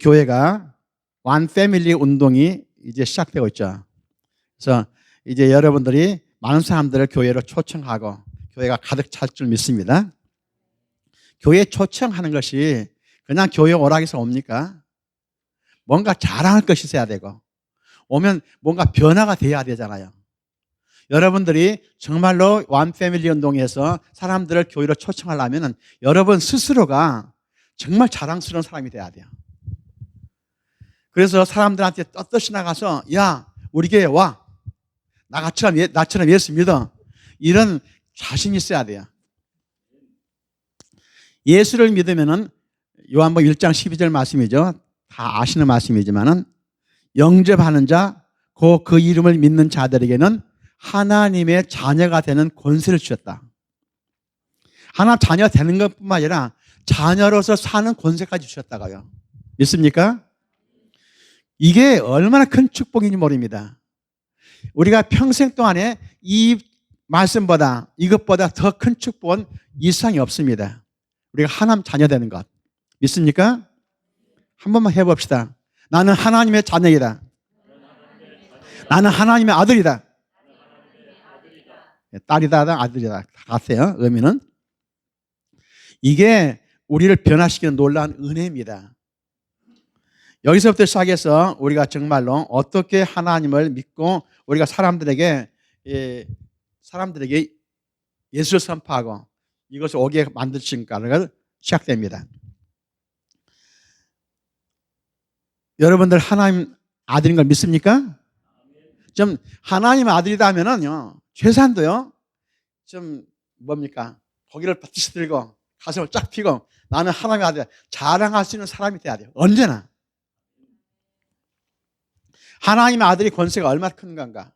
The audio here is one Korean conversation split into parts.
교회가 원 패밀리 운동이 이제 시작되고 있죠. 그래서 이제 여러분들이 많은 사람들을 교회로 초청하고 교회가 가득 찰 줄 믿습니다. 교회 초청하는 것이 그냥 교회 오라고 해서 옵니까? 뭔가 자랑할 것이 있어야 되고 오면 뭔가 변화가 돼야 되잖아요. 여러분들이 정말로 원 패밀리 운동에서 사람들을 교회로 초청하려면 여러분 스스로가 정말 자랑스러운 사람이 돼야 돼요. 그래서 사람들한테 떳떳이 나가서 야 우리 교회 와 나처럼 예수 믿어 이런 자신이 있어야 돼요. 예수를 믿으면은 요한복음 1장 12절 말씀이죠. 다 아시는 말씀이지만은 영접하는 자, 그 이름을 믿는 자들에게는 하나님의 자녀가 되는 권세를 주셨다. 하나님 자녀 되는 것뿐만 아니라 자녀로서 사는 권세까지 주셨다고요. 믿습니까? 이게 얼마나 큰 축복인지 모릅니다. 우리가 평생 동안에 이 말씀보다 이것보다 더 큰 축복은 이상이 없습니다. 우리가 하나님 자녀 되는 것 믿습니까? 한 번만 해봅시다. 나는 하나님의 자녀이다. 나는 하나님의 아들이다. 딸이다 아들이다 다 같아요. 의미는 이게 우리를 변화시키는 놀라운 은혜입니다. 여기서부터 시작해서 우리가 정말로 어떻게 하나님을 믿고 우리가 사람들에게 예수를 선포하고 이것을 오게 만드신가를 시작됩니다. 여러분들 하나님 아들인 걸 믿습니까? 좀 하나님 아들이다 하면은요 최소한도요 좀 뭡니까 고개를 뻗치 들고 가슴을 쫙 펴고 나는 하나님의 아들이다 자랑할 수 있는 사람이 돼야 돼요. 언제나 하나님의 아들이 권세가 얼마나 큰 건가.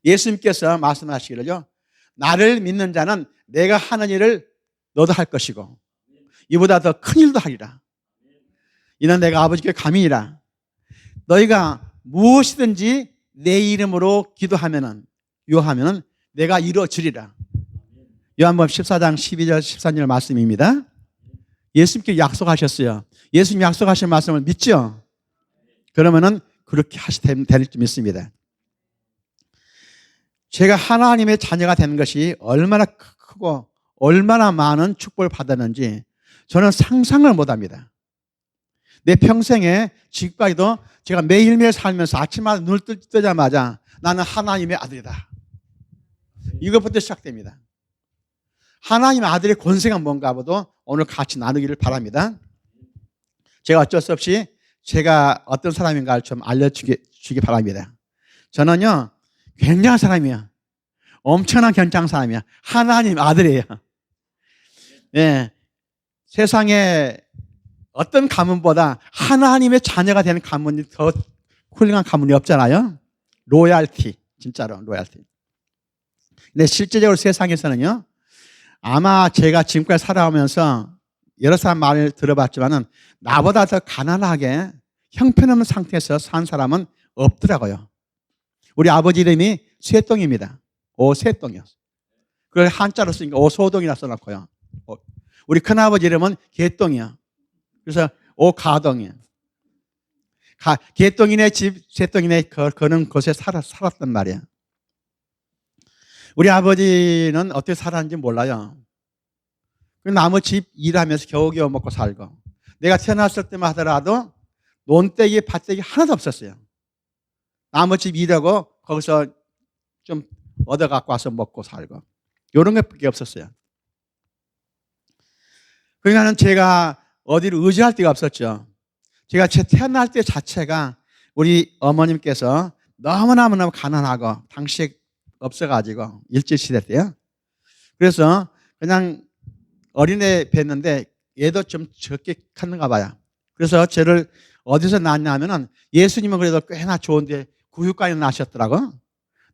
예수님께서 말씀하시기를요 나를 믿는 자는 내가 하는 일을 너도 할 것이고 이보다 더 큰 일도 하리라. 이는 내가 아버지께 감이니라. 너희가 무엇이든지 내 이름으로 기도하면은 요하면은 내가 이루어지리라. 요한복음 14장 12절 13절 말씀입니다. 예수님께 약속하셨어요. 예수님 약속하신 말씀을 믿죠? 그러면은 그렇게 하시면 될 줄 믿습니다. 제가 하나님의 자녀가 된 것이 얼마나 크고 얼마나 많은 축복을 받았는지 저는 상상을 못합니다. 내 평생에 지금까지도 제가 매일매일 살면서 아침마다 눈을 뜨자마자 나는 하나님의 아들이다. 이것부터 시작됩니다. 하나님의 아들의 권세가 뭔가 보도 오늘 같이 나누기를 바랍니다. 제가 어쩔 수 없이 제가 어떤 사람인가를 좀 알려주기 바랍니다. 저는요 굉장한 사람이에요. 엄청난 괜찮은 사람이에요. 하나님 아들이에요. 예, 세상에 어떤 가문보다 하나님의 자녀가 되는 가문이 더 훌륭한 가문이 없잖아요. 로얄티, 진짜로 로얄티. 근데 실제적으로 세상에서는요 아마 제가 지금까지 살아오면서 여러 사람 말을 들어봤지만은 나보다 더 가난하게 형편없는 상태에서 산 사람은 없더라고요. 우리 아버지 이름이 쇠똥입니다. 오쇠똥이요. 그걸 한자로 쓰니까 오소동이라 써놓고요. 우리 큰아버지 이름은 개똥이요. 그래서 오가동이요. 개똥이네 집, 쇠똥이네 그런 곳에 살았단 말이에요. 우리 아버지는 어떻게 살았는지 몰라요. 나무 집 일하면서 겨우겨우 먹고 살고 내가 태어났을 때만 하더라도 논떼기 밭떼기 하나도 없었어요. 나무 집 일하고 거기서 좀 얻어 갖고 와서 먹고 살고 이런 것밖에 없었어요. 그러니까 제가 어디를 의지할 데가 없었죠. 제가 태어날 때 자체가 우리 어머님께서 너무너무 가난하고 당시에 없어가지고 일제시대 때요. 그래서 그냥 어린애 뵀는데 얘도 좀 적게 컸는가 봐요. 그래서 저를 어디서 낳았냐면은 예수님은 그래도 꽤나 좋은데 구육가에 낳으셨더라고.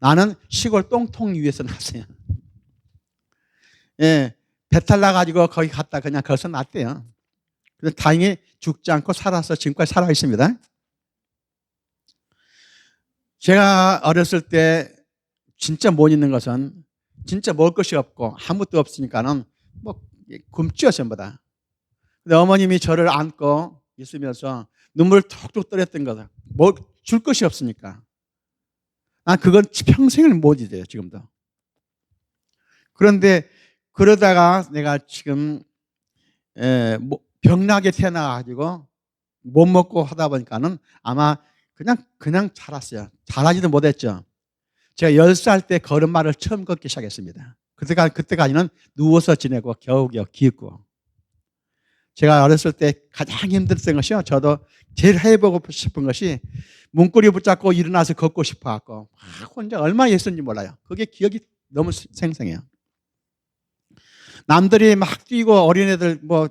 나는 시골 똥통 위에서 낳았어요. 예, 배탈 나가지고 거기 갔다 그냥 거기서 낳았대요. 그래서 다행히 죽지 않고 살아서 지금까지 살아 있습니다. 제가 어렸을 때 진짜 못 있는 것은 진짜 먹을 것이 없고 아무것도 없으니까는 뭐 굶죠 전부 다. 근데 어머님이 저를 안고 있으면서 눈물을 톡톡 떨었던 거다. 뭐 줄 것이 없으니까. 난 그건 평생을 못 잊어요, 지금도. 그런데 그러다가 내가 지금 병나게 태어나가지고 못 먹고 하다 보니까는 아마 그냥 자랐어요. 자라지도 못했죠. 제가 10살 때 걸음마를 처음 걷기 시작했습니다. 그때까지는 누워서 지내고 겨우겨우 기었고. 제가 어렸을 때 가장 힘들었던 것이요. 저도 제일 해보고 싶은 것이 문고리 붙잡고 일어나서 걷고 싶어갖고 혼자 얼마나 애썼는지 몰라요. 그게 기억이 너무 생생해요. 남들이 막 뛰고 어린애들 뭐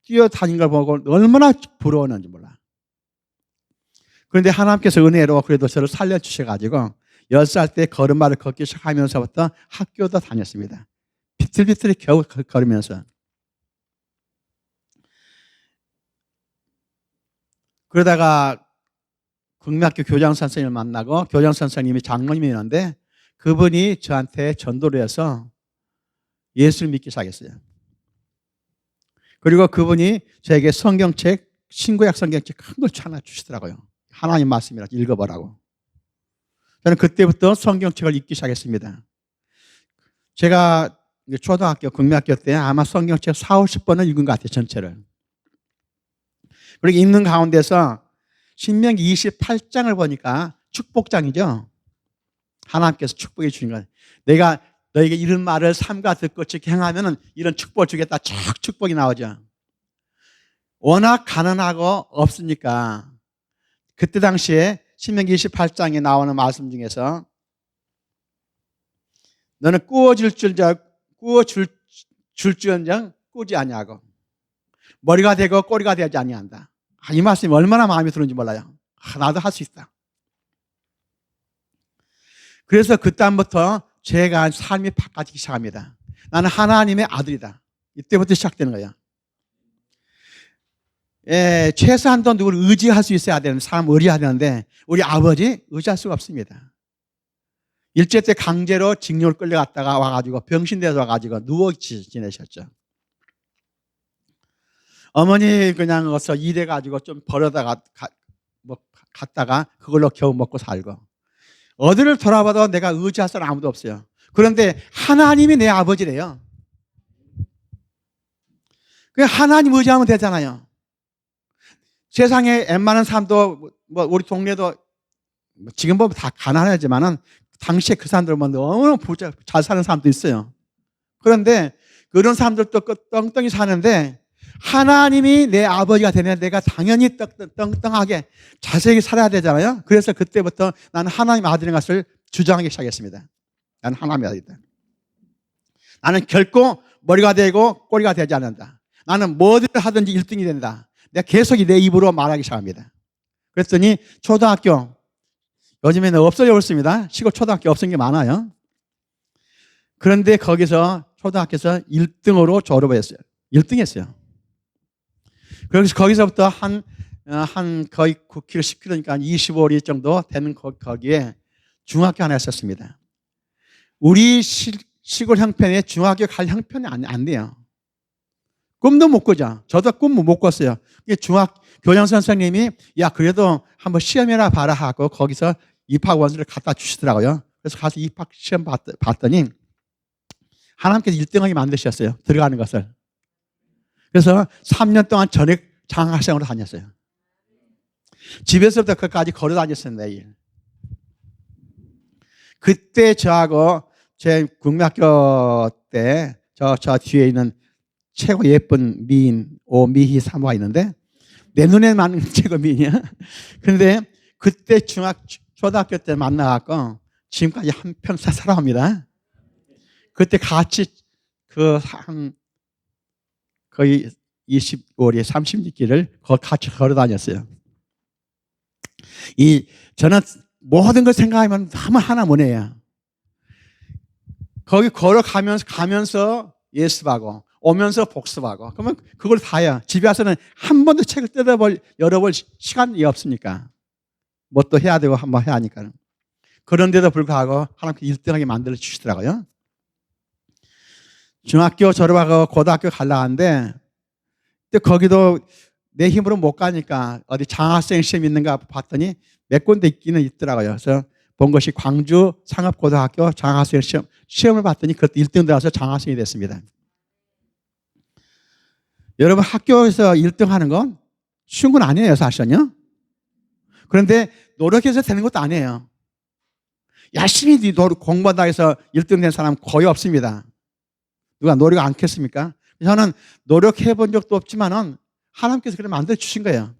뛰어다니는 걸 보고 얼마나 부러웠는지 몰라. 그런데 하나님께서 은혜로 그래도 저를 살려주셔가지고 10살 때 걸음마를 걷기 시작하면서부터 학교도 다녔습니다. 비틀비틀 겨우 걸으면서. 그러다가 국민학교 교장 선생님을 만나고 교장 선생님이 장로님이었는데 그분이 저한테 전도를 해서 예수를 믿기 시작했어요. 그리고 그분이 저에게 성경책, 신구약 성경책 큰 걸 하나 주시더라고요. 하나님 말씀이라 읽어보라고. 저는 그때부터 성경책을 읽기 시작했습니다. 제가 초등학교, 국민학교 때 아마 성경책 40-50번을 읽은 것 같아요, 전체를. 그리고 읽는 가운데서 신명기 28장을 보니까 축복장이죠. 하나님께서 축복해 주신 것. 내가 너에게 이런 말을 삼가 듣고 즉 행하면은 이런 축복을 주겠다. 쭉 축복이 나오죠. 워낙 가난하고 없으니까 그때 당시에 신명기 28장에 나오는 말씀 중에서 너는 줄지언정 꾸지 아니하고 머리가 되고 꼬리가 되지 아니한다. 이 말씀이 얼마나 마음에 드는지 몰라요. 나도 할 수 있다. 그래서 그다음부터 제가 삶이 바뀌기 시작합니다. 나는 하나님의 아들이다. 이때부터 시작되는 거예요. 최소한도 누구를 의지할 수 있어야 되는 사람 의리해야 되는데 우리 아버지 의지할 수가 없습니다. 일제 때 강제로 징용을 끌려갔다가 와가지고 병신돼서 와가지고 누워 지내셨죠. 어머니 그냥 어서 일해가지고 좀 벌어다가 갔다가 그걸로 겨우 먹고 살고 어디를 돌아봐도 내가 의지할 사람 아무도 없어요. 그런데 하나님이 내 아버지래요. 하나님 의지하면 되잖아요. 세상에 웬만한 사람도 뭐 우리 동네도 지금 보면 다 가난하지만은 당시에 그 사람들 보면 너무 잘 사는 사람도 있어요. 그런데 그런 사람들도 떵떵이 사는데 하나님이 내 아버지가 되면 내가 당연히 떵떵하게 자세히 살아야 되잖아요. 그래서 그때부터 나는 하나님 아들인 것을 주장하기 시작했습니다. 나는 하나님의 아들이다. 나는 결코 머리가 되고 꼬리가 되지 않는다. 나는 뭐든 하든지 1등이 된다. 내가 계속 내 입으로 말하기 시작합니다. 그랬더니 초등학교, 요즘에는 없어져 버렸습니다. 시골 초등학교 없은 게 많아요. 그런데 거기서 초등학교에서 1등으로 졸업을 했어요. 1등 했어요. 그래서 거기서부터 한 거의 9km, 10km니까 25리 정도 되는 거기에 중학교 하나 있었습니다. 우리 시골 형편에 중학교 갈 형편이 안 돼요. 꿈도 못 꾸죠. 저도 꿈 못 꿨어요. 교장 선생님이 야 그래도 한번 시험해라 봐라 하고 거기서 입학 원서를 갖다 주시더라고요. 그래서 가서 입학 시험 봤더니 하나님께서 1등하게 만드셨어요. 들어가는 것을. 그래서 3년 동안 전액 장학생으로 다녔어요. 집에서부터 거기까지 걸어 다녔어요, 매일. 그때 저하고 제 국민학교 때 저 뒤에 있는 최고 예쁜 미인 오미희 사모가 있는데 내 눈에 맞는 최고 미인이야. 그런데 그때 초등학교 때 만나갖고 지금까지 한평생 살아갑니다. 그때 같이 거의 25리 30리길을 같이 걸어 다녔어요. 저는 모든 걸 생각하면 너무 하나 뭐네요. 거기 걸어가면서 예습하고 오면서 복습하고 그러면 그걸 다야. 집에 와서는 한 번도 책을 열어볼 시간이 없으니까 뭐 또 해야 되고 한번 해야 하니까. 그런데도 불구하고 하나님께서 1등하게 만들어 주시더라고요. 중학교 졸업하고 고등학교 가려고 하는데 거기도 내 힘으로 못 가니까 어디 장학생 시험 있는가 봤더니 몇 군데 있기는 있더라고요. 그래서 본 것이 광주 상업고등학교 장학생 시험을 봤더니 그것도 1등 들어가서 장학생이 됐습니다. 여러분, 학교에서 1등 하는 건 쉬운 건 아니에요, 사실은요. 그런데 노력해서 되는 것도 아니에요. 열심히 공부한다 해서 1등 된 사람 거의 없습니다. 누가 노력 안 했겠습니까? 저는 노력해 본 적도 없지만은 하나님께서 그렇게 만들어 주신 거예요.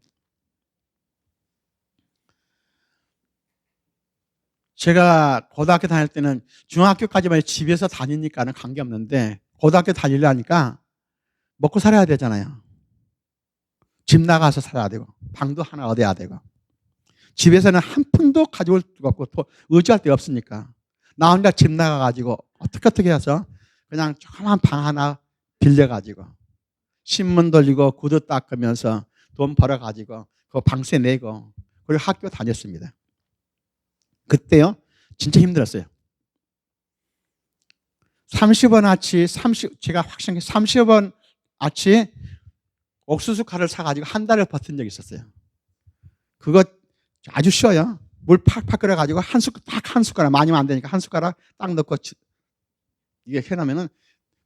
제가 고등학교 다닐 때는 중학교까지만 집에서 다니니까는 관계없는데 고등학교 다니려니까 먹고 살아야 되잖아요. 집 나가서 살아야 되고 방도 하나 얻어야 되고 집에서는 한 푼도 가져올 수가 없고 또 의지할 데가 없으니까 나 혼자 집 나가가지고 어떻게 해서 그냥 조그만 방 하나 빌려가지고 신문 돌리고 구두 닦으면서 돈 벌어가지고 그 방세 내고 그리고 학교 다녔습니다. 그때요 진짜 힘들었어요. 30원어치 제가 확실하게 30원어치 옥수수 칼을 사가지고 한 달을 버틴 적이 있었어요. 그거 아주 쉬워요. 물 팍팍 끓여가지고 딱 한 숟가락, 많이면 안 되니까 한 숟가락 딱 넣고 이게 해놓으면은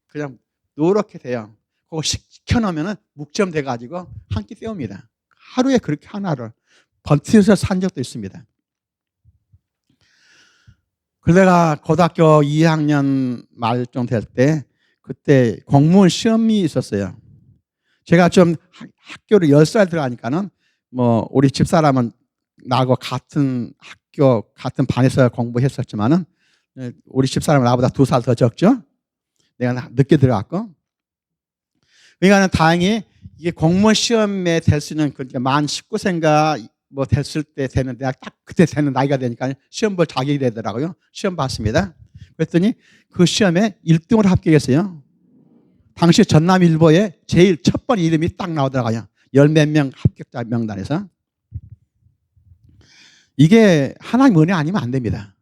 그냥 노랗게 돼요. 그거 식혀놓으면은 묵점 돼가지고 한 끼 때웁니다. 하루에 그렇게 하나를 버티면서 산 적도 있습니다. 그러다가 고등학교 2학년 말쯤 될 때 그때 공무원 시험이 있었어요. 제가 좀 학교를 10살 들어가니까는 뭐 우리 집사람은 나하고 같은 학교 같은 반에서 공부했었지만은 우리 집사람은 나보다 2살 더 적죠. 내가 늦게 들어갔고 그러니까 다행히 이게 공무원 시험에 될 수 있는 만 19세인가 뭐 됐을 때 되는 내가 딱 그때 되는 나이가 되니까 시험 볼 자격이 되더라고요. 시험 봤습니다. 그랬더니 그 시험에 1등으로 합격했어요. 당시 전남일보에 제일 첫 번 이름이 딱 나오더라고요. 10몇 명 합격자 명단에서. 이게 하나님 은혜 아니면 안 됩니다.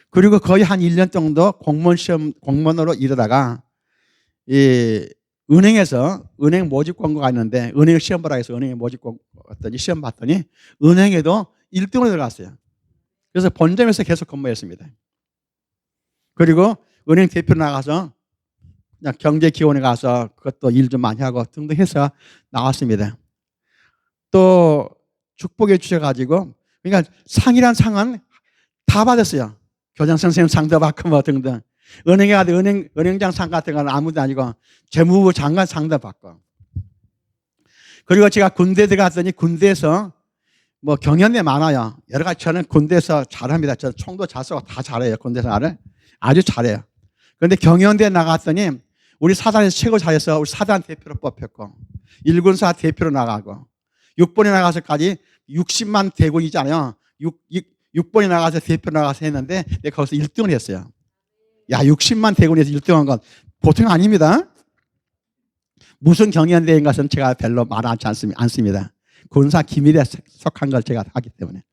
그리고 거의 한 1년 정도 공무원으로 일하다가 이 은행에서 은행 모집 광고가 있는데 은행 시험 보라 해서 은행에 모집 광고 왔더니 시험 봤더니 은행에도 1등으로 들어갔어요. 그래서 본점에서 계속 근무했습니다. 그리고 은행 대표로 나가서 그냥 경제기원에 가서 그것도 일 좀 많이 하고 등등 해서 나왔습니다. 또 축복해 주셔가지고 그러니까 상이란 상은 다 받았어요. 교장 선생님 상도 받고 뭐 등등. 은행에 가도 은행장 상 같은 건 아무도 아니고 재무부 장관 상도 받고. 그리고 제가 군대 들어갔더니 군대에서 뭐 경연대 많아요. 여러 가지 저는 군대에서 잘합니다. 저 총도 잘 쏘고 다 잘해요. 군대에서 아주 잘해요. 그런데 경연대 나갔더니 우리 사단에서 최고 잘해서 우리 사단 대표로 뽑혔고 1군사 대표로 나가고 6번에 나가서까지 60만 대군이잖아요. 6번에 나가서 대표 나가서 했는데 내가 거기서 1등을 했어요. 야, 60만 대군에서 1등한 건 보통 아닙니다. 무슨 경연대회인 것은 제가 별로 말하지 않습니다. 군사 기밀에 속한 걸 제가 하기 때문에.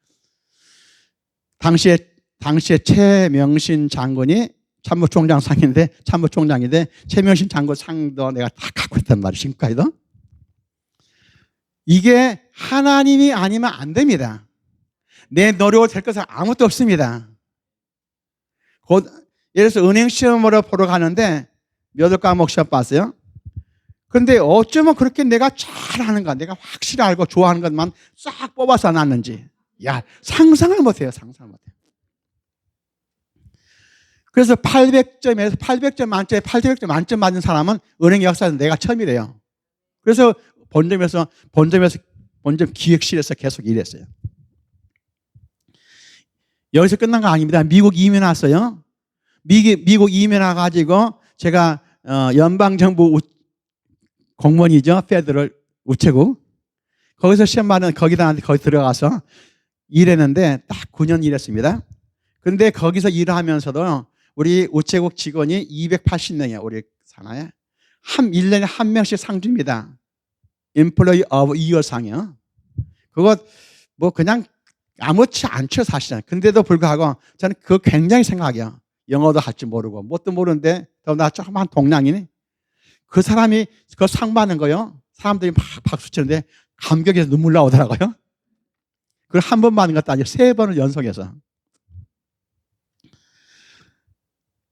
당시에 최명신 장군이 참모총장 상인데 참모총장인데 최명신 장군 상도 내가 다 갖고 있단 말이에요. 지금까지도. 이게 하나님이 아니면 안 됩니다. 내 노력으로 될 것은 아무것도 없습니다. 예를 들어서 은행 시험으로 보러 가는데 몇 과목 시험 봤어요. 그런데 어쩌면 그렇게 내가 잘하는가, 내가 확실히 알고 좋아하는 것만 싹 뽑아서 놨는지, 야, 상상을 못해요. 상상을 못해요. 그래서 800점 만점 맞은 사람은 은행 역사에서 내가 처음이래요. 그래서 본점 기획실에서 계속 일했어요. 여기서 끝난 거 아닙니다. 미국 이민 왔어요. 미국 이민 와가지고 제가 연방정부 공무원이죠. 페더럴 우체국. 거기서 시험 받는 거기 들어가서 일했는데 딱 9년 일했습니다. 그런데 거기서 일하면서도 우리 우체국 직원이 280명이에요. 우리 산하에. 1년에 한 명씩 상 줍니다. Employee of Year 상이요. 그거 뭐 그냥 아무렇지 않죠, 사실은. 근데도 불구하고 저는 그거 굉장히 생각해요. 영어도 할 줄 모르고 뭣도 모르는데 나 조그만 동양인이 그 사람이 그 상 받는 거요. 사람들이 막 박수 치는데 감격에서 눈물 나오더라고요. 그걸 한 번 받는 것도 아니고 3번을 연속해서.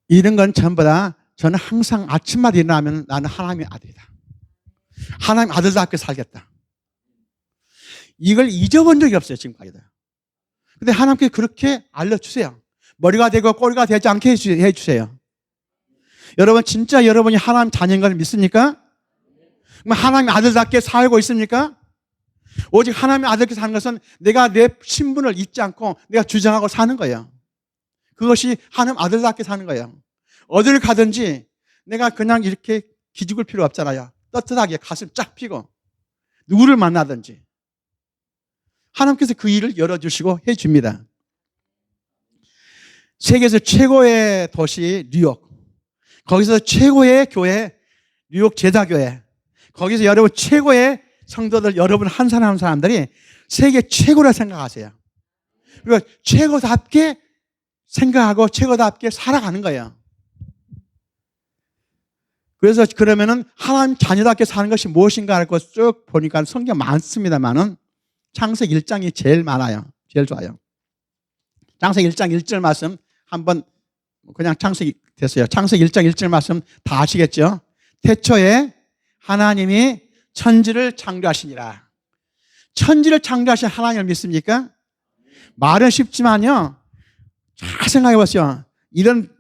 이런 건 전부 다 저는 항상 아침마다 일어나면 나는 하나님의 아들이다. 하나님 아들답게 살겠다. 이걸 잊어본 적이 없어요, 지금까지도. 근데 하나님께서 그렇게 알려주세요. 머리가 되고 꼬리가 되지 않게 해주세요. 여러분, 진짜 여러분이 하나님 자녀인 걸 믿습니까? 하나님의 아들답게 살고 있습니까? 오직 하나님의 아들답게 사는 것은 내가 내 신분을 잊지 않고 내가 주장하고 사는 거예요. 그것이 하나님 아들답게 사는 거예요. 어딜 가든지 내가 그냥 이렇게 기죽을 필요 없잖아요. 떳떳하게 가슴 쫙 펴고 누구를 만나든지 하나님께서 그 일을 열어주시고 해줍니다. 세계에서 최고의 도시 뉴욕, 거기서 최고의 교회 뉴욕 제자교회, 거기서 여러분 최고의 성도들 여러분 한 사람 한 사람들이 세계 최고라 생각하세요. 그리고 최고답게 생각하고 최고답게 살아가는 거예요. 그래서 그러면은 하나님 자녀답게 사는 것이 무엇인가 할 것 쭉 보니까 성경 많습니다만은 창세기 1장이 제일 많아요. 제일 좋아요. 창세기 1장 1절 말씀 한번 그냥 창세기 됐어요. 창세기 1장 1절 말씀 다 아시겠죠? 태초에 하나님이 천지를 창조하시니라. 천지를 창조하신 하나님을 믿습니까? 말은 쉽지만요. 잘 생각해 보세요. 이런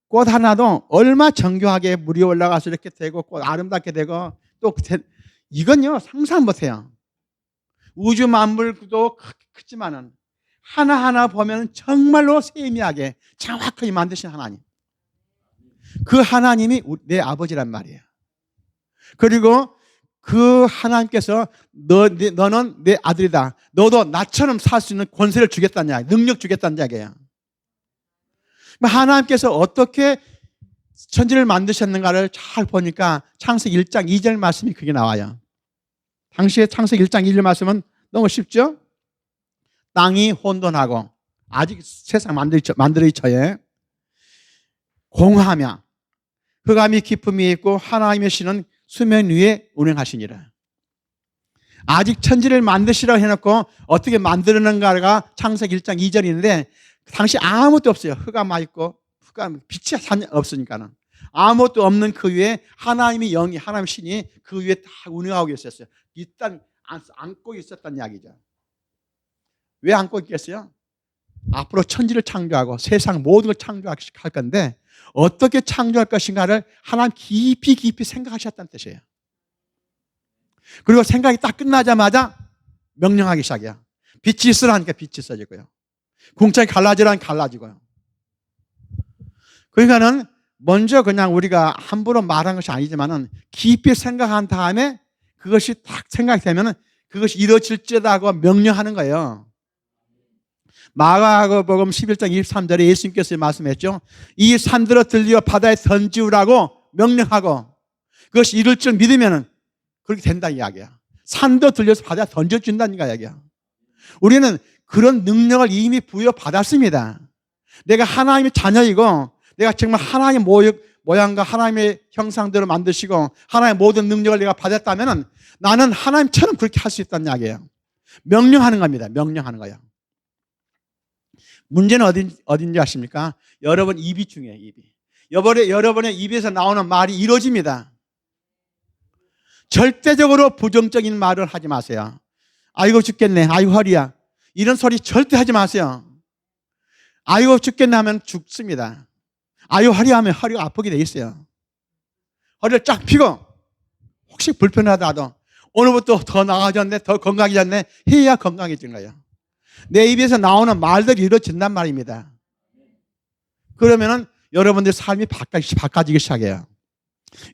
꽃 하나도 얼마 정교하게 물이 올라가서 이렇게 되고 꽃 아름답게 되고 또 이건요 상상 못해요. 우주 만물도 크지만은 하나하나 보면 정말로 세미하게 정확하게 만드신 하나님. 그 하나님이 내 아버지란 말이에요. 그리고 그 하나님께서 너는 내 아들이다. 너도 나처럼 살 수 있는 권세를 주겠다는 이야기, 능력 주겠다는 이야기예요. 하나님께서 어떻게 천지를 만드셨는가를 잘 보니까 창세기 1장 2절 말씀이 그게 나와요. 당시에 창세기 1장 2절 말씀은 너무 쉽죠? 땅이 혼돈하고 아직 세상 만들기 전에 공하며 흑암이 깊음이 있고 하나님의 신은 수면 위에 운행하시니라. 아직 천지를 만드시라고 해놓고 어떻게 만드는가가 창세기 1장 2절인데 당시 아무것도 없어요. 흑암 있고 빛이 없으니까는 아무것도 없는 그 위에 하나님의 영이 하나님의 신이 그 위에 다 운행하고 있었어요. 일단 안고 있었단 이야기죠. 왜 안고 있겠어요? 앞으로 천지를 창조하고 세상 모든 걸 창조할 건데 어떻게 창조할 것인가를 하나님 깊이 생각하셨다는 뜻이에요. 그리고 생각이 딱 끝나자마자 명령하기 시작해요. 빛이 있으라니까 빛이 있어지고요. 궁창이 갈라지라니까 갈라지고요. 그러니까는 먼저 그냥 우리가 함부로 말한 것이 아니지만은 깊이 생각한 다음에 그것이 딱 생각이 되면은 그것이 이루어질지라고 명령하는 거예요. 마가복음 11장 23절에 예수님께서 말씀했죠. 이 산들어 들려 바다에 던지우라고 명령하고 그것이 이룰 줄 믿으면은 그렇게 된다 이야기야. 산도 들려서 바다에 던져준다는 이야기야. 우리는 그런 능력을 이미 부여받았습니다. 내가 하나님의 자녀이고 내가 정말 하나님의 모양과 하나님의 형상대로 만드시고 하나님의 모든 능력을 내가 받았다면 나는 하나님처럼 그렇게 할 수 있다는 이야기예요. 명령하는 겁니다. 명령하는 거예요. 문제는 어딘지 아십니까? 여러분 입이 중요해요. 입이. 여러분의 입에서 나오는 말이 이루어집니다. 절대적으로 부정적인 말을 하지 마세요. 아이고 죽겠네. 아이고 허리야. 이런 소리 절대 하지 마세요. 아이고 죽겠네 하면 죽습니다. 아이고 허리 하면 허리가 아프게 돼 있어요. 허리를 쫙 펴고 혹시 불편하더라도 오늘부터 더 나아졌네, 더 건강해졌네 해야 건강해지는 거예요. 내 입에서 나오는 말들이 이루어진단 말입니다. 그러면은 여러분들 삶이 바꿔지기 시작해요.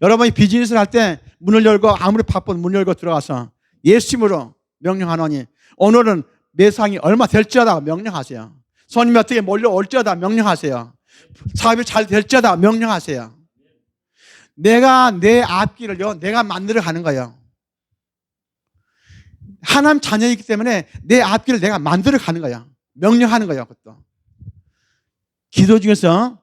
여러분이 비즈니스를 할 때 문을 열고 아무리 바쁜 문 열고 들어가서 예수님으로 명령하노니 오늘은 매상이 얼마 될지어다 명령하세요. 손님이 어떻게 몰려올지어다 명령하세요. 사업이 잘 될지어다 명령하세요. 내가 내 앞길을요 내가 만들어 가는 거예요. 하나님 자녀이기 때문에 내 앞길을 내가 만들어 가는 거야. 명령하는 거야. 그것도. 기도 중에서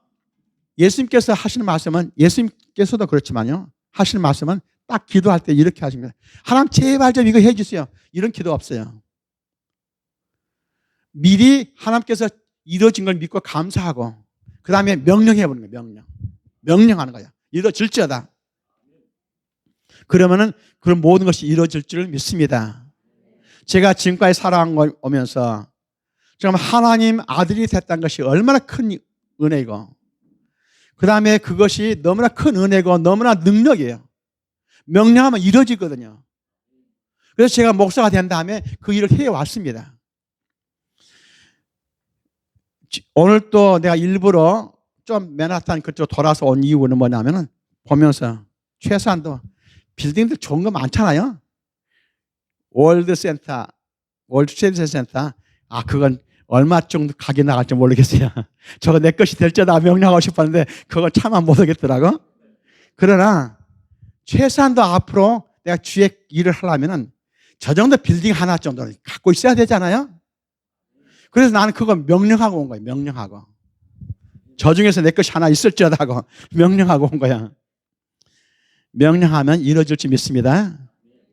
예수님께서 하시는 말씀은 예수님께서도 그렇지만요. 하시는 말씀은 딱 기도할 때 이렇게 하십니다. 하나님 제발 좀 이거 해주세요. 이런 기도 없어요. 미리 하나님께서 이루어진 걸 믿고 감사하고 그 다음에 명령해보는 거예요. 명령하는 거예요. 이루어질지어다. 그러면은 그런 모든 것이 이루어질 줄 믿습니다. 제가 지금까지 살아오면서 정말 하나님 아들이 됐다는 것이 얼마나 큰 은혜이고 그 다음에 그것이 너무나 큰 은혜고 너무나 능력이에요. 명령하면 이루어지거든요. 그래서 제가 목사가 된 다음에 그 일을 해왔습니다. 오늘 또 내가 일부러 좀 맨하탄 그쪽 돌아서 온 이유는 뭐냐면은 보면서 최소한도 빌딩들 좋은 거 많잖아요. 월드센터, 월드트레이드센터. 아, 그건 얼마 정도 가게 나갈지 모르겠어요. 저거 내 것이 될지어다 명령하고 싶었는데 그건 참아 못 하겠더라고. 그러나 최소한도 앞으로 내가 주의 일을 하려면은 저 정도 빌딩 하나 정도는 갖고 있어야 되잖아요. 그래서 나는 그걸 명령하고 온 거예요. 명령하고. 저 중에서 내 것이 하나 있을지어다 하고 명령하고 온 거야. 명령하면 이루어질 줄 믿습니다.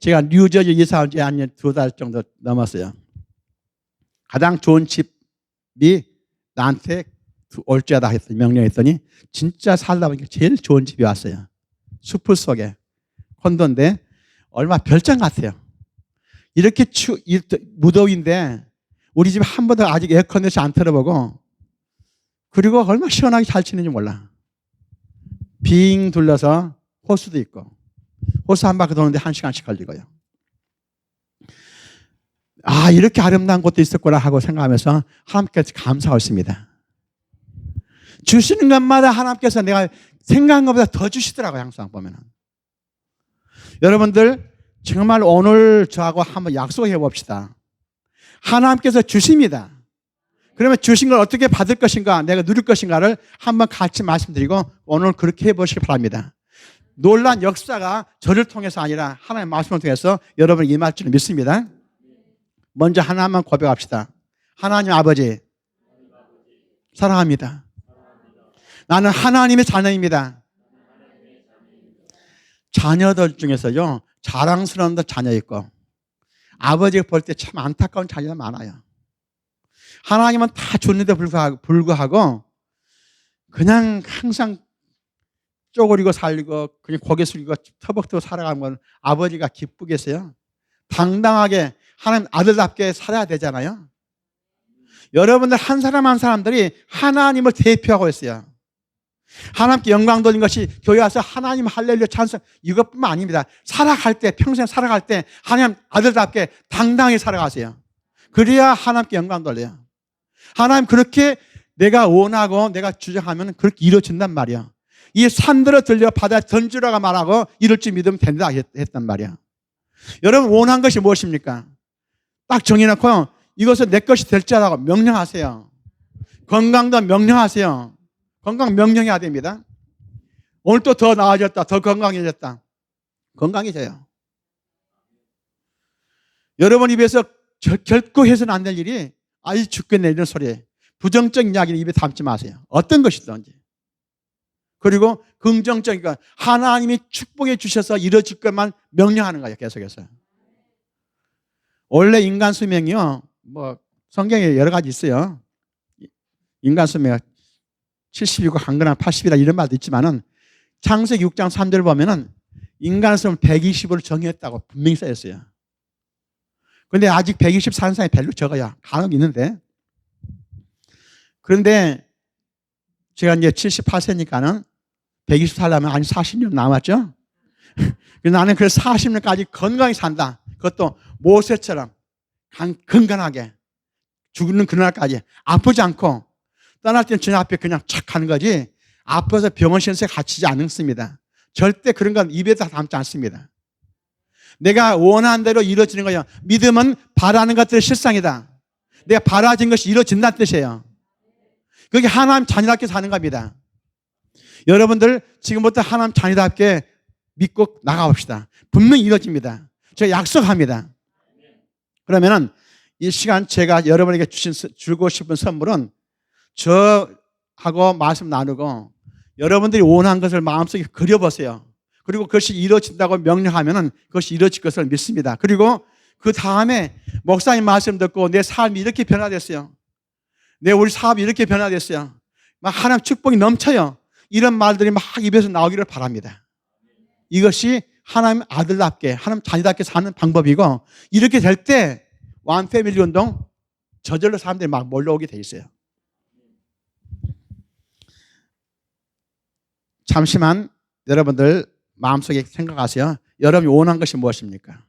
제가 뉴저지 이사 온 지 한 2달 정도 넘었어요. 가장 좋은 집이 나한테 올지어다 했더니 명령했더니 진짜 살다 보니까 제일 좋은 집이 왔어요. 숲을 속에 콘도인데 얼마 별장 같아요. 이렇게 무더위인데 우리 집 한 번도 아직 에어컨에서 안 틀어보고 그리고 얼마나 시원하게 잘 지내는지 몰라. 빙 둘러서 호수도 있고 호수 한 바퀴 도는데 1시간씩 걸리고요. 아, 이렇게 아름다운 곳도 있었구나 하고 생각하면서 하나님께 감사하고 있습니다. 주시는 것마다 하나님께서 내가 생각한 것보다 더 주시더라고요. 항상 보면은. 여러분들 정말 오늘 저하고 한번 약속해 봅시다. 하나님께서 주십니다. 그러면 주신 걸 어떻게 받을 것인가, 내가 누릴 것인가를 한번 같이 말씀드리고 오늘 그렇게 해보시기 바랍니다. 놀란 역사가 저를 통해서 아니라 하나님의 말씀을 통해서 여러분이 임할 줄 믿습니다. 먼저 하나만 고백합시다. 하나님 아버지 사랑합니다. 나는 하나님의 자녀입니다. 자녀들 중에서요 자랑스러운 자녀 있고 아버지가 볼 때 참 안타까운 자녀가 많아요. 하나님은 다 줬는데 불구하고 그냥 항상 쪼그리고 살고 그냥 고개 숙이고 터벅터벅 살아가는 건 아버지가 기쁘겠어요? 당당하게 하나님 아들답게 살아야 되잖아요. 여러분들 한 사람 한 사람들이 하나님을 대표하고 있어요. 하나님께 영광 돌린 것이 교회 와서 하나님 할렐루야 찬송 이것뿐만 아닙니다. 살아갈 때 평생 살아갈 때 하나님 아들답게 당당히 살아가세요. 그래야 하나님께 영광 돌려요. 하나님 그렇게 내가 원하고 내가 주장하면 그렇게 이루어진단 말이야. 이 산들어 들려 바다에 던지라고 말하고 이럴 줄 믿으면 된다 했단 말이야. 여러분 원한 것이 무엇입니까? 딱 정해놓고 이것은 내 것이 될지라고 명령하세요. 건강도 명령하세요. 건강 명령해야 됩니다. 오늘 또 더 나아졌다. 더 건강해졌다. 건강해져요. 여러분 입에서 결코 해서는 안 될 일이 아이 죽겠네 이런 소리 부정적인 이야기를 입에 담지 마세요. 어떤 것이든지. 그리고 긍정적인 것 하나님이 축복해 주셔서 이루어질 것만 명령하는 거예요. 계속해서. 원래 인간 수명이요 뭐 성경에 여러 가지 있어요. 인간 수명 70이고 한거나 80이다 이런 말도 있지만은 창세기 6장 3절 보면은 인간 수명 120으로 정했다고 분명히 써 있어요. 그런데 아직 120 사는 사람이 별로 적어요. 간혹 있는데. 그런데 제가 이제 78세니까는 120 살려면 아니 40년 남았죠. 나는 그래서 40년까지 건강히 산다. 그것도 모세처럼 건강하게 죽는 그날까지 아프지 않고 떠날 때는 주님 앞에 그냥 착 가는 거지 아파서 병원 신세 갇히지 않습니다. 절대 그런 건 입에 다 담지 않습니다. 내가 원하는 대로 이루어지는 거예요. 믿음은 바라는 것들의 실상이다. 내가 바라진 것이 이루어진다는 뜻이에요. 그게 하나님 자녀답게 사는 겁니다. 여러분들 지금부터 하나님 자녀답게 믿고 나가봅시다. 분명히 이루어집니다. 제가 약속합니다. 그러면은 이 시간 제가 여러분에게 주고 싶은 선물은 저하고 말씀 나누고 여러분들이 원하는 것을 마음속에 그려보세요. 그리고 그것이 이루어진다고 명령하면 그것이 이루어질 것을 믿습니다. 그리고 그 다음에 목사님 말씀 듣고 내 삶이 이렇게 변화됐어요. 우리 사업이 이렇게 변화됐어요. 막 하나님 축복이 넘쳐요. 이런 말들이 막 입에서 나오기를 바랍니다. 이것이 하나님 아들답게, 하나님 자녀답게 사는 방법이고, 이렇게 될 때 원패밀리 운동 저절로 사람들이 막 몰려오게 돼 있어요. 잠시만 여러분들 마음속에 생각하세요. 여러분이 원하는 것이 무엇입니까?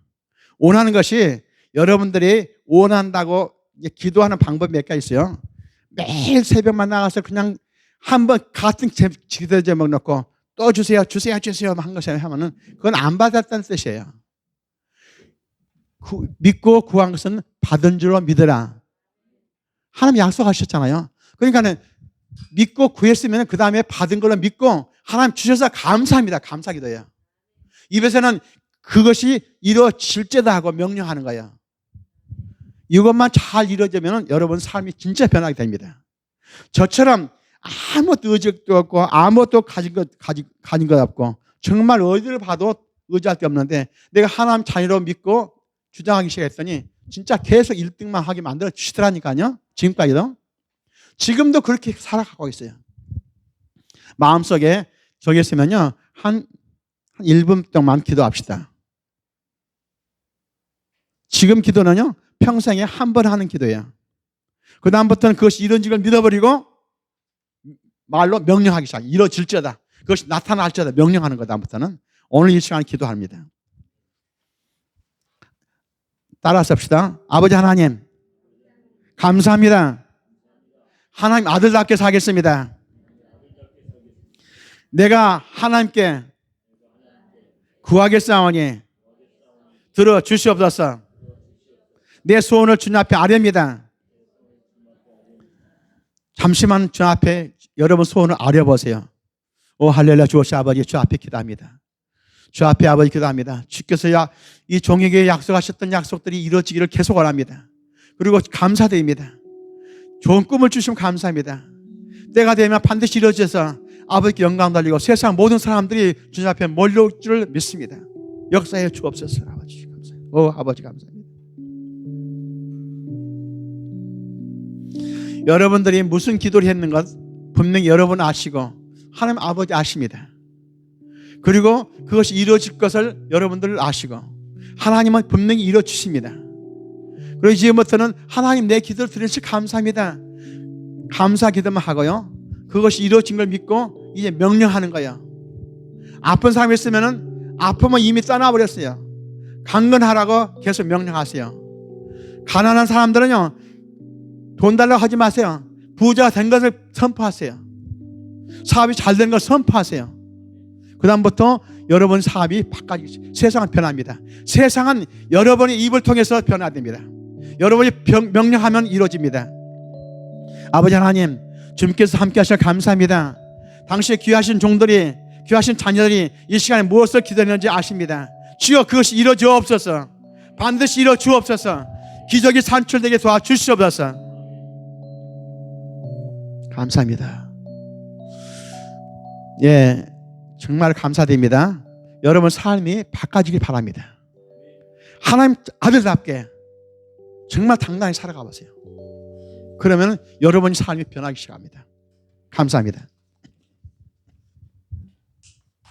원하는 것이 여러분들이 원한다고 기도하는 방법이 몇 가지 있어요. 매일 새벽만 나가서 그냥 한번 같은 기도 제목 넣고 또 주세요 한 것을 하면은 그건 안 받았다는 뜻이에요. 믿고 구한 것은 받은 줄로 믿으라. 하나님 약속하셨잖아요. 그러니까는 믿고 구했으면 그 다음에 받은 걸로 믿고 하나님 주셔서 감사합니다. 감사기도예요. 입에서는 그것이 이루어질지다 하고 명령하는 거예요. 이것만 잘 이루어지면 여러분 삶이 진짜 변하게 됩니다. 저처럼 아무것도 의지도 없고 아무것도 가진 것 없고 정말 어디를 봐도 의지할 데 없는데 내가 하나님 자녀로 믿고 주장하기 시작했더니 진짜 계속 1등만 하게 만들어 주시더라니까요. 지금까지도. 지금도 그렇게 살아가고 있어요. 마음속에 저기 있으면요. 한 1분 동안 기도합시다. 지금 기도는요. 평생에 한 번 하는 기도예요. 그 다음부터는 그것이 이루어진 걸 믿어버리고 말로 명령하기 시작. 이루어질지어다. 그것이 나타날지어다. 명령하는 거 다음부터는. 오늘 이 시간에 기도합니다. 따라서 합시다. 아버지 하나님 감사합니다. 하나님 아들답게 살겠습니다. 내가 하나님께 구하겠사오니 들어주시옵소서. 내 소원을 주님 앞에 아뢰입니다. 잠시만 주 앞에 여러분 소원을 아뢰보세요. 오 할렐루야. 주 아버지 주 앞에 기도합니다. 주 앞에 아버지 기도합니다. 주께서 이 종에게 약속하셨던 약속들이 이루어지기를 계속 원합니다. 그리고 감사드립니다. 좋은 꿈을 주시면 감사합니다. 때가 되면 반드시 이루어져서 아버지께 영광 돌리고 세상 모든 사람들이 주님 앞에 몰려올 줄 믿습니다. 역사에 주옵소서. 아버지 감사합니다. 오 아버지 감사합니다. 여러분들이 무슨 기도를 했는 것 분명히 여러분 아시고 하나님 아버지 아십니다. 그리고 그것이 이루어질 것을 여러분들 아시고 하나님은 분명히 이루어주십니다. 그리고 지금부터는 하나님 내 기도를 들으시 감사합니다. 감사 기도만 하고요. 그것이 이루어진 걸 믿고 이제 명령하는 거예요. 아픈 사람이 있으면 아픔은 이미 떠나버렸어요. 강건하라고 계속 명령하세요. 가난한 사람들은요. 돈 달라고 하지 마세요. 부자가 된 것을 선포하세요. 사업이 잘 된 걸 선포하세요. 그 다음부터 여러분 사업이 바꿔지고 세상은 변합니다. 세상은 여러분의 입을 통해서 변화됩니다. 여러분이 명령하면 이루어집니다. 아버지 하나님 주님께서 함께 하셔서 감사합니다. 당신의 귀하신 종들이 귀하신 자녀들이 이 시간에 무엇을 기도했는지 아십니다. 주여 그것이 이루어주옵소서. 반드시 이루어주옵소서. 기적이 산출되게 도와주시옵소서. 감사합니다. 예, 정말 감사드립니다. 여러분 삶이 바꿔지길 바랍니다. 하나님 아들답게 정말 당당히 살아가 보세요. 그러면 여러분의 삶이 변하기 시작합니다. 감사합니다.